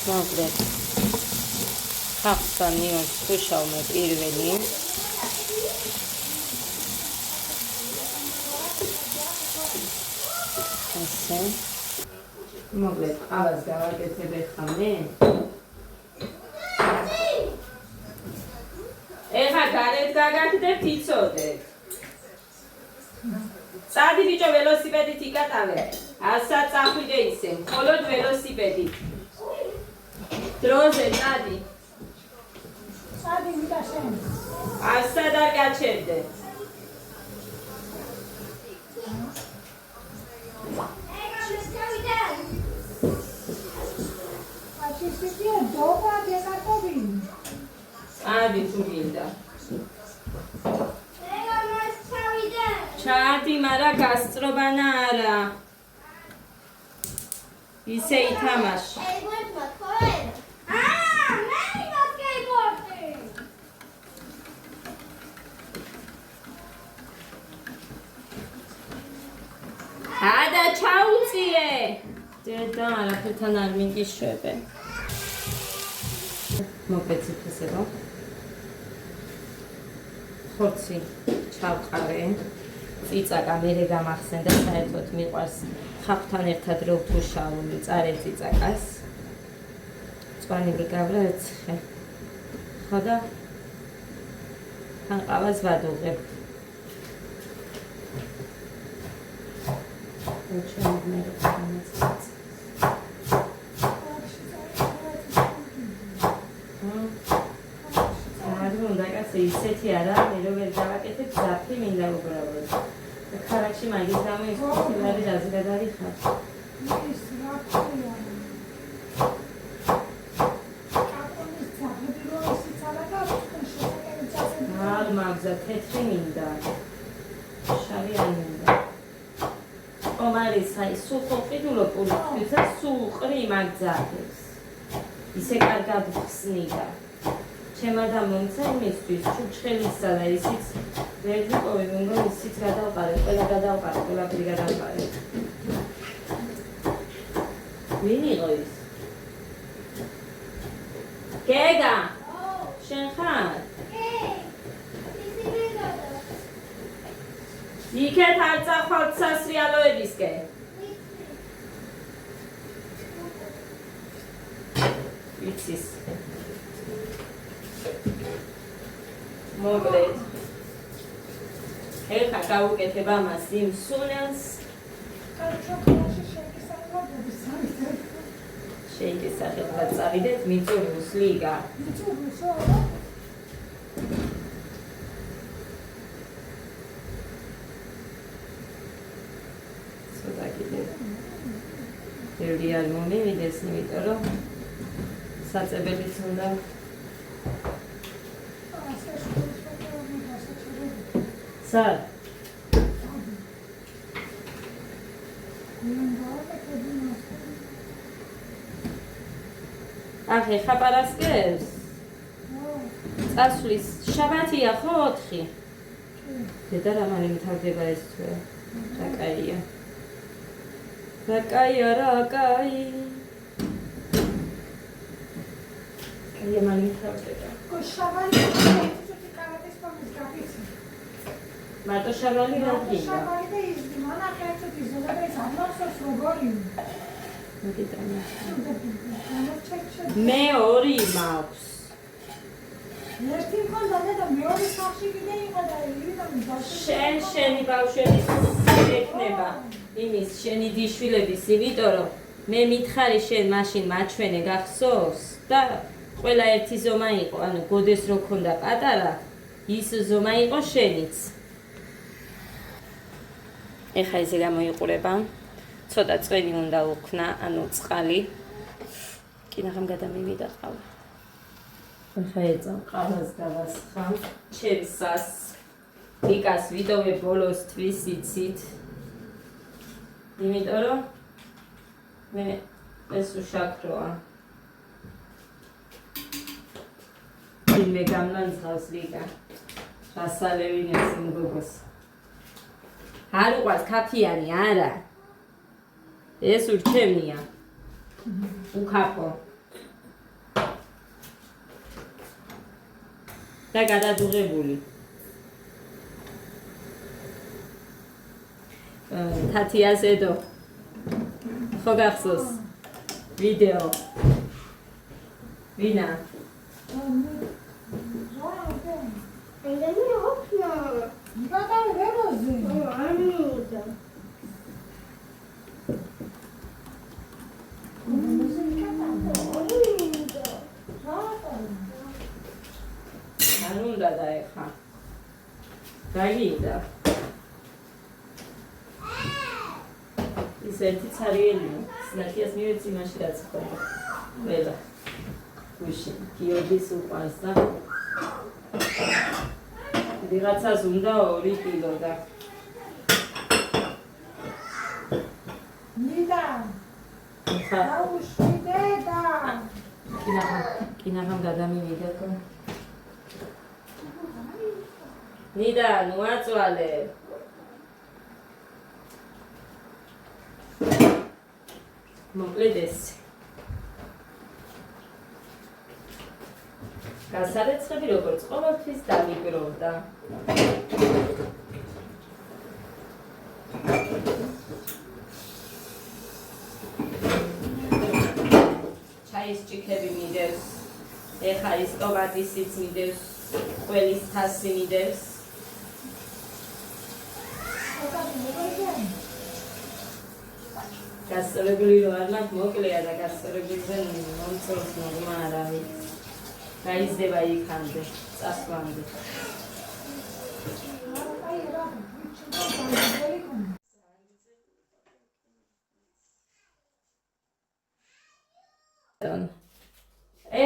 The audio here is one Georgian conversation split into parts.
მოკლედ ხავსა ნიონს ვუშავმე პირველი ასე მოკლედ ყავას გავაკეთებ ახლა მე ეხა გარეთ გაგაკეთებ იცოდეთ წადი ბიჭო ველოსიპედით იკატავე ასა წახვიდე ისე მხოლოდ ველოსიპედით დროზე წადი წადი ვიდა შენ ასა და გაჩერდე წადი თუ გინდა ჩადი მარა გასწრობანა არა ისე ითამაშე ადა ჩაუწიე დედა არაფერთან არ მიგიშვებე მოგეცით ესეო ხორცი ჩავყარე წიწაკა მერე გამახსენდა საერთოდ მიყვარს ხავთან ერთად რო ვთუშავ წარე წიწაკას წვანი ვიგავრა ეცხე ხო და თან ყავას ვადუღებ ისეთი არა, მე რო ვერ გავაკეთებ ზაფი მინდა უბრალოდ. და ქალაქში მაგის გამო ის ფილარი რაზე გადარიხარ. ის რაფია. კაპონის ზაფები რო ისიც ალაგა, შესაძლებელი წასები. არ მაგზა თეთრი მინდა. შავი არ მინდა. ომარისა ის სულ ყიდულო პულით და სულ ყრი მაგზაებს. ისე კარგად ხსნიდა. ჩემ ადამიანს იმისთვის ჩუჩხელისა და ისიც ვერ ვიყოვე, უნდა ისიც გადავყარე, ყველა გადავყარე, ყველაფერი გადავყარე. ვინ იყო ის? გეგა! შენ ხარ? იქეთ არ წახვალთ სასრიალოებისკენ. ვიცის. მოკლედ ეხა გავუკეთებ ამას იმ სუნელს შეიკის სახელად წავიდეთ მიწურულს ლიგა ცოტა კიდევ ბევრი არ მომივიდეს იმიტომ რომ საწებელიც უნდა Sir. ახე ხაპარასკევს? წასვლის შაბათია ხო 4? დედა რა მალე მითავდება ეს თვე? რა კაია. რა კაია, რა კაი. კაია მალე მითავდება. შაბათი ცოტა კარატის პომის გაფიცი. მარტო შაბალი რა გინდა? შაბალი და ის მანახეთით ზოგადად ის ამასოს როგორი? მე ორი მაქვს. ერთი მქონდა და მეორე სახში კიდე იყო და ირიდან შენი ბავშვების ექნება იმის შენი დიშვილების, იმიტომ რომ მე მითხარი შენ მაშინ მაჩვენე გახსოვს და ყველა ერთი ზომა იყო, ანუ გოდეს რო ქონდა პატარა, ის ზომა იყო შენიც. ეხა ესე გამოიყურება. ცოტა წვენი უნდა უქნა, ანუ წყალი. კინაღამ გადამივიდა ყავა. ეხა ეწამ ყავას გავასხამ. ჩემსას იკას ვიდოვე ბოლოს თვის იცით. იმიტომ რომ მე ეს უშაქროა. ვინმე გამნანძღავს ლიკა. რასალევინებს იმ გოგოს. არ უყვარს ქაფიანი არა. ეს ურჩევნია. უკაფო. და გადადუღებული. თათია ზედო. ხო გახსოვს? ვიდეო. ვინა? არ უნდა და ეხა. გაიგდა. ის ერთი ცარიელია. სნაკიას მივეც იმაში რაც ხდება. ყველა. გუშინ გიორგის უყვარს და ვიღაცას უნდა 2 კილო და ნიდა ხა აუშვიდედა კინაღამ გადამივიდა ხო ნიდა ნუ აწვალე მოკლედ ეს გასარეცხები როგორც ყოველთვის დამიგროვდა. ჩაის ჭიქები მიდევს, ეხა ის ტომატისიც მიდევს, ყველის თასი მიდევს. გასწორებული რო არ მაქვს მოკლეა და გასწორებულზე მომწონს ნორმა არ არის. გაიზრდება იქამდე, წასვლამდე.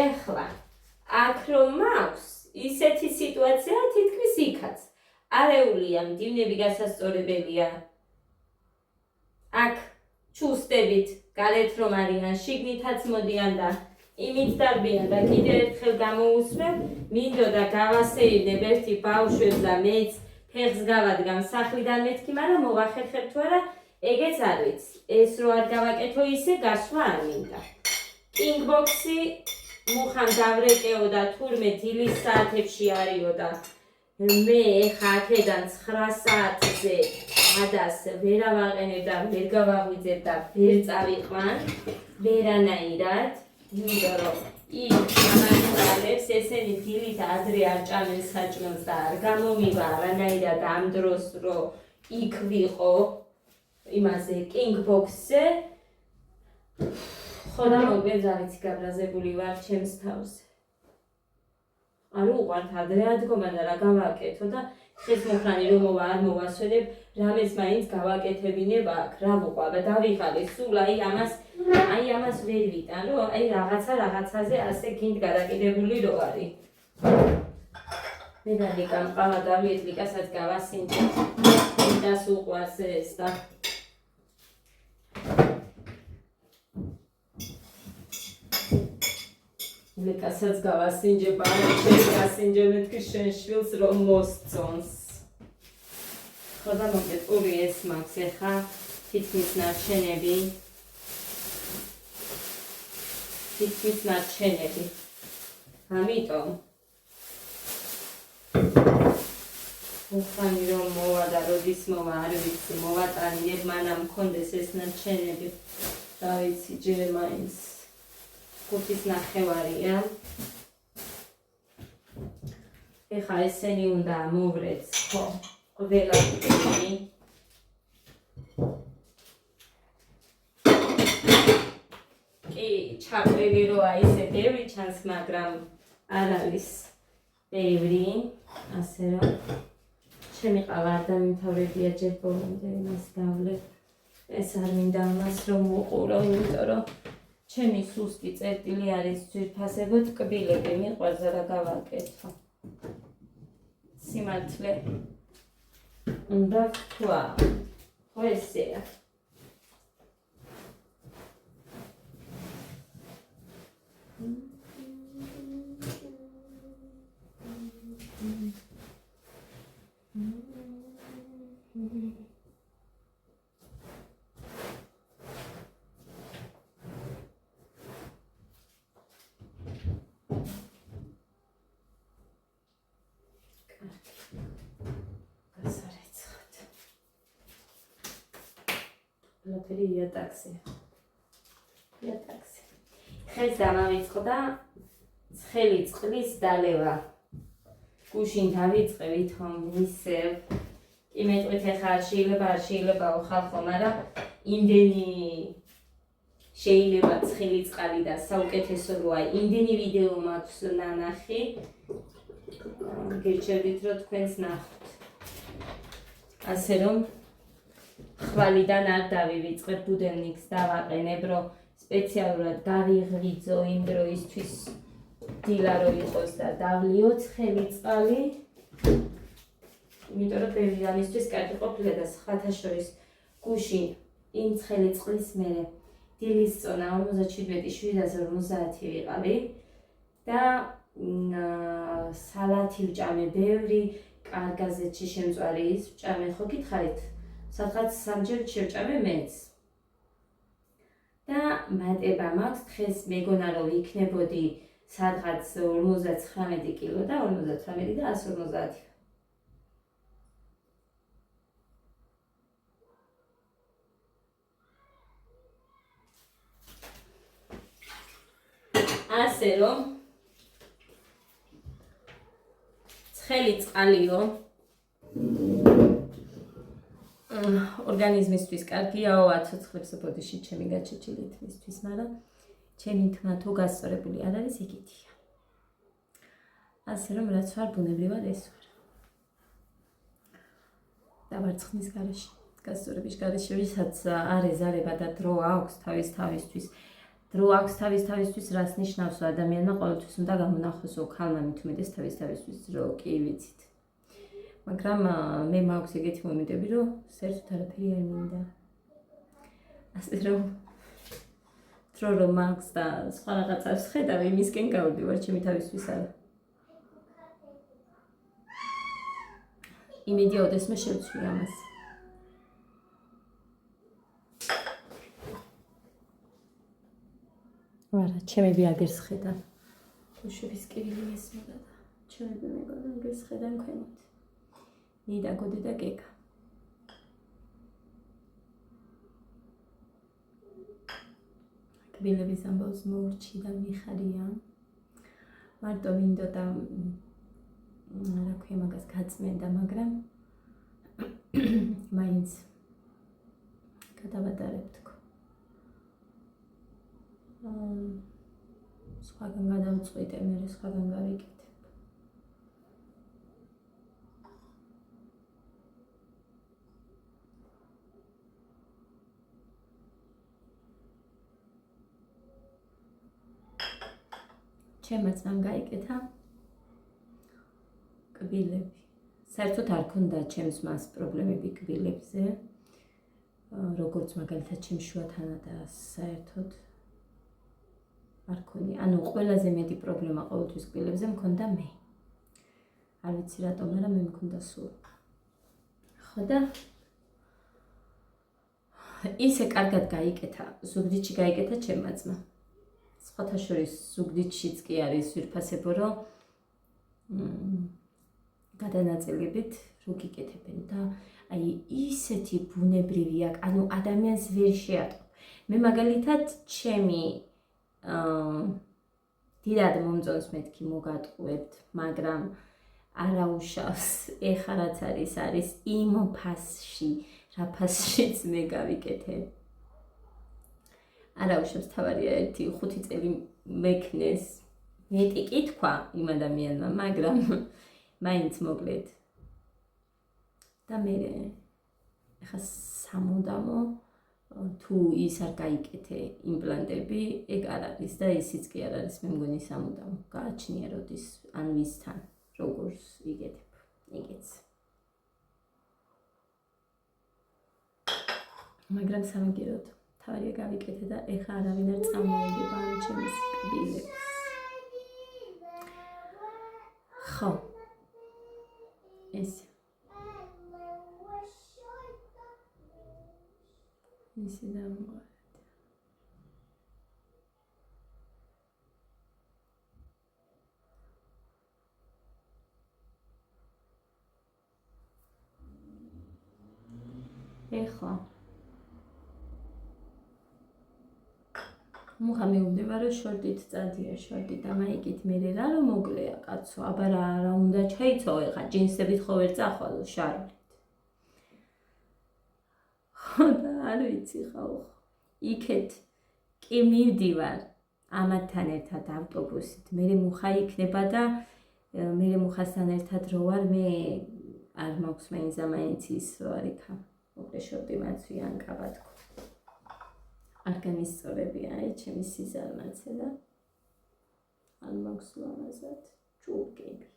ეხლა, აქ რომ მაქვს, ისეთი სიტუაცია თითქმის იქაც. არეულია, მდივნები გასასწორებელია. აქ ჩუსტებით, გარეთ რომ არიან, შიგნითაც მოდიან და იმით დარბიან და კიდევ ერთხელ გამოუსმენ, მინდოდა გავასეირნებ ერთი ბავშვებს და მეც ფეხს გავადგამ სახლიდან მეთქი, მაგრამ მოვახერხებ თუ არა, ეგეც არ ვიცი. ეს რო არ გავაკეთო ისე გასვლა არ მინდა. კინგბოქსი მუხამ დავრეკეო და თურმე დილის საათებში არისო და მე ეხა აქედან 9 საათზე ადას ვერ ავაყენებ და ვერ გავაღვიძებ და ვერ წავიყვან ვერანაირად. იმიტომ რომ იქ ამასწავლებს ესენი დილით ადრე არ ჭამენ საჭმელს და არ გამომივა არანაირად ამ დროს რომ იქ ვიყო იმაზე კინგბოქსზე ხო და მოგეც არ ვიცი გაბრაზებული ვარ ჩემს თავზე არ უყვართ ადრე ადგომა და რა გავაკეთო და ხეს მოხრანი რომ მოვა არ მოვასვენებ რამეს მაინც გავაკეთებინებ აქ რა ვუყვავ დავიღალე სულ აი ამას ვერ ვიტან რომ აი რაღაცაზე ასე გინდ გადაკიდებული რო არის მე და ლიკამ ყავა დავიეთ ლიკასაც გავასინჯე ლიკას უყვარს ეს და ლიკასაც გავასინჯე ბარეთს გასინჯე მეთქი შენ შვილს რომ მოსწონს ხო და მოგეთ ორი ეს მაქვს ეხა თითქმის ნარჩენები ამიტომ უხანი რომ მოვა და როდის მოვა არ ვიცი მოვატანიებ მანამ მქონდეს ეს ნარჩენები რა ვიცი ჯერ მაინც 5-ის ნახევარია ეხა ესენი უნდა მოვრეც ხო ყველა კი ჩაყრილი როა ისე ბევრი ჩანს მაგრამ არ არის ბევრი ასე რომ ჩემი ყავა არ დამიმთავრებია ჯერ ბოლომდე იმას დავლებ ეს არ მინდა ამას რომ უყურო იმიტომ რომ ჩემი სუსტი წერტილი არის ძვირფასებო ტკბილები მიყვარს რა გავაკეთო სიმართლე უნდა ვთქვა ხო ესეა ყველაფერი იატაქსია. ხეს დამავიწყდა ცხელი წყლის დალევა. გუშინ დავიწყე ვითომ ისევ კი მეტყვით ეხლა არ შეიძლებაო ხალხო, მაგრამ იმდენი შეიძლება ცხელი წყალი და საუკეთესო როა, იმდენი ვიდეო მაქვს ნანახი. გირჩევდით რომ თქვენს ნახოთ. ასე რომ ხვალიდან არ დავივიწყებ, ბუდელნიკს დავაყენებ, რომ სპეციალურად გავიღვიძო იმ დროისთვის დილა რო იყოს და დავლიო ცხელი წყალი. იმიტომ რომ ბევრი ამისთვის კარგი ყოფილა და სხვათა შორის გუშინ იმ ცხელი წყლის მერე დილის წონა 47-750 ვიყავი და სალათი ვჭამე ბევრი, კარგაზეთში შემწვარი ის ვჭამე, ხო გითხარით? სადღაც სამჯერ შევჭამე მეც. და მატება მაქვს, დღეს მეგონა რომ ვიქნებოდი სადღაც 59 კილო და 58 და 150. ასე რომ ცხელი წყალიო ორგანიზმისთვის კარგიაო, აცოცხლებს ბოდიში ჩემი გაჩეჩილით მისთვის, მაგრამ ჩემი თმა თუ გასწორებული არ არის, იგითია. ასე რომ რაც ვარ ბუნებრივად ეს ვარ. დავარცხნის გარეშე, გასწორების გარეშე, ვისაც არ ეზარება და დრო აქვს თავისთვის. დრო აქვს თავისთვის, რას ნიშნავს ადამიანმა ყოველთვის უნდა გამონახოს ქალმა მით უმეტეს თავისთვის დრო, კი ვიცით. მაგრამ მე მაქვს ეგეთი მომენტები, რომ საერთოდ არაფერი არ მინდა. ასე რომ დრო რომ მაქვს და სხვა რაღაცას ხედავ, იმისკენ გავდივარ, ჩემი თავისთვის არა. იმედია ოდესმე შევცვლი ამას. არა, ჩემები აგერს ხედავ. უშების კივილი ესმოდა და ჩემები მეგონა აგერს ხედავ ქვემოთ. ნიდა გოდე და გეკა. კბილების ამბავს მოურჩი და მიხარია. მარტო მინდოდა რა ქვია მაგას გაწმენდა, მაგრამ მაინც გადავატარებ თქო. სხვაგან გადავწყვიტე, მე სხვაგან გავიკეთებ. ჩემაც მან გაიკეთა კბილები. საერთოდ არ ქონდა ჩემს მას პრობლემები კბილებზე. როგორც მაგალითად ჩემს შუათანა და საერთოდ არ ქონია. ანუ ყველაზე მეტი პრობლემა ყოველთვის კბილებზე მქონდა მე. არ ვიცი რატომ, მაგრამ მე მქონდა სულ. ხო და ისე კარგად გაიკეთა, ზუგდიდში გაიკეთა ჩემმა ძმა. სხვათა შორის ზუგდიდშიც კი არის ვირფასებო, რომ გადანაწილებით რო გიკეთებენ და აი ისეთი ბუნებრივი აქ, ანუ ადამიანს ვერ შეატყობ. მე მაგალითად ჩემი დიდად მომწონს მეთქი მოგატყუებთ, მაგრამ არაუშავს ეხა რაც არის იმ ფასში, რა ფასშიც მე გავიკეთე. არაუშავს, თავარია 1-5 წელი მექნეს მეტი კითხვა იმ ადამიანმა, მაგრამ მაინც მოკლედ. და მე ეხა სამუდამო თუ ის არ გაიკეთე იმპლანტები, ეგ არ არის და ისიც კი არ არის, მე მგონი სამუდამო. გააჩნია როდის ან ვისთან როგორც იგეთებ, ეგეც. მაგრამ სამაგიეროდ თავარია გავიკეთე და ეხა არავინ არ წამოეგება ამ ჩემს კბილებს. ხო. ეს დამოგვარდა. ეხლა მუხა მეუბნება რომ შორტით წადია შორტით და მაიკით მე რა რომ მოკლეა კაცო აბა რა უნდა ჩაიცოვე ხა ჯინსებით ხო ვერ წახვალო შარლით ხო და არ ვიცი ხო იქეთ კი მივდივარ ამათთან ერთად ავტობუსით მე მუხა იქნება და მე მუხასთან ერთად რო ვარ მე არ მაქვს მაინც ის რო არ იქა მოკლე შორტი მაცვი ან კაბა თქო არ გამისწორებია აი ჩემი სიზარმაცე და არ მაქვს ლამაზად ჭურკები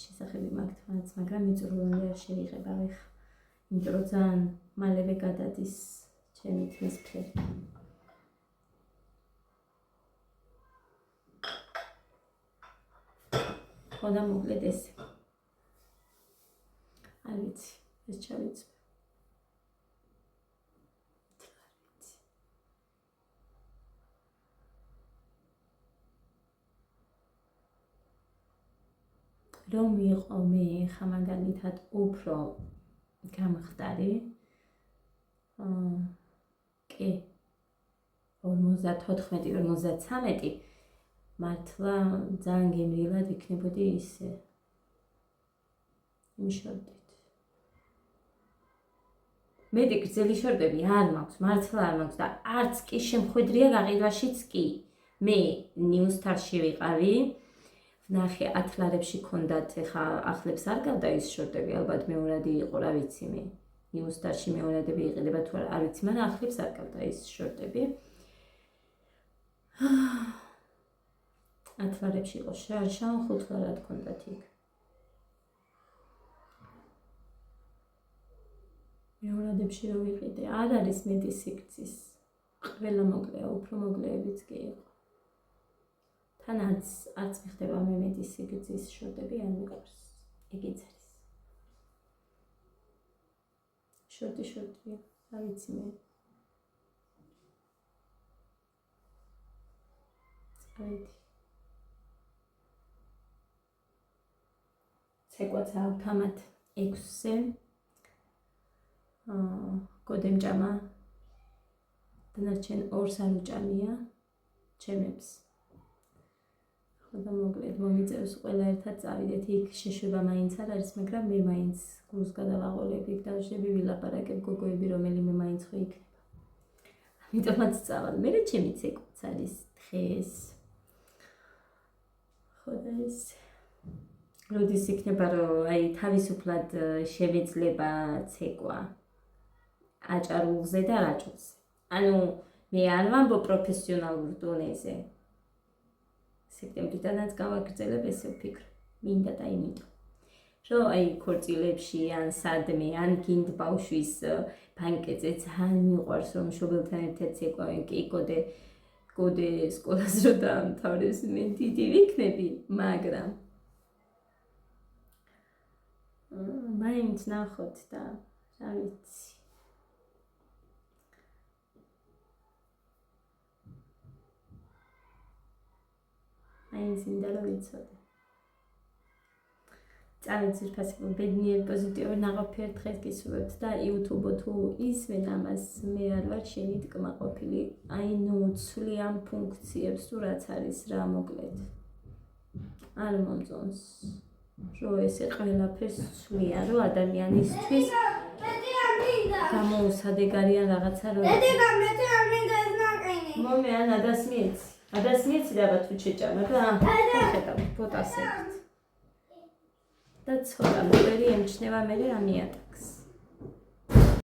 შესახები მაგთმაც მაგრამ მიწურულამდე არ შეიღება ხა იმიტომ რომ ძალიან მალევე გადადის ჩემი თმის ფერი ხო და მოკლედ ეს არ ვიცი ეს ჩავიცვი რომ იყო მე ხა მაგალითად უფრო გამხდარი კი 54-53 მართლა ძალიან გემრიელად იქნებოდი ისე იმ შორტით მეტი გრძელი შორტები არ მაქვს მართლა არ მაქვს და არც კი შემხვედრია გაყიდვაშიც კი მე ნიუსტარში ვიყავი ნახე ათლარებში ქონდათ ეხა ახლებს არ გავდა ის შორტები ალბათ მეორადი იყო რა ვიცი მე ნიუსტარში მეორადები იყიდება თუ არ ვიცი მაგრამ ახლებს არ გავდა ის შორტები ათლარებში იყო შარშან ხუთლარად ქონდათ იქ მეორადებში რო ვიყიდე არ არის მეტი სიგრძის ყველა მოკლეა უფრო მოკლეებიც კი იყო თან არც მიხდება მე მეტი სიგრძის შორტები არ მიყავს ეგეც არის შორტი რა ვიცი მე წავედი ცეკვაც ავთამათ 6-ზე გოდემჭამა დანარჩენ 2-ს არ უჭამია ჩემებს და მოკლედ მომიწევს ყველა ერთად წავიდეთ იქ შეშვება მაინც არ არის მაგრამ მე მაინც გულს გადავაყოლებ იქ დავშები ვილაპარაკებ გოგოები რომელიმე მაინც ხო იქნება ამიტომაც წავალ მე ჩემი ცეკვაც არის დღეს ხო და ეს როდის იქნება რომ აი თავისუფლად შევეძლება ცეკვა აჭარულზე და რაჭულზე ანუ მე არ ვამბობ პროფესიონალურ დონეზე სექტემბრიდანაც გავაგრძელებ ესე ვფიქრობ მინდა და იმიტომ რომ აი ქორწილებში ან სადმე ან გინდ ბავშვის ბანკეტზე ძალიან მიყვარს რომ მშობელთან ერთად ცეკვავენ კი გოდე სკოლას რო დაამთავრებს მე დიდი ვიქნები მაგრამ მაინც ნახოთ და რა ვიცი მაინც მინდა რომ ვიცოდე წავით ძირფასი ბედნიერ პოზიტიურ ნაყოფიერ დღეს გისურვებთ და YouTube თუ ისმენ ამას მე არ ვარ შენი კმაყოფილი აი ნუ ცვლი ამ ფუნქციებს თუ რაც არის რა მოკლედ არ მომწონს რომ ესე ყველაფერს ცვლია რომ ადამიანისთვის გამოუსადეგარიან რაღაცა რომ მომე ან ადასმიეცი და თუ შეჭამა და ხედავ ფოტოსებით და ცოტა მოვერი ემჩნევა მე რა მიატაკს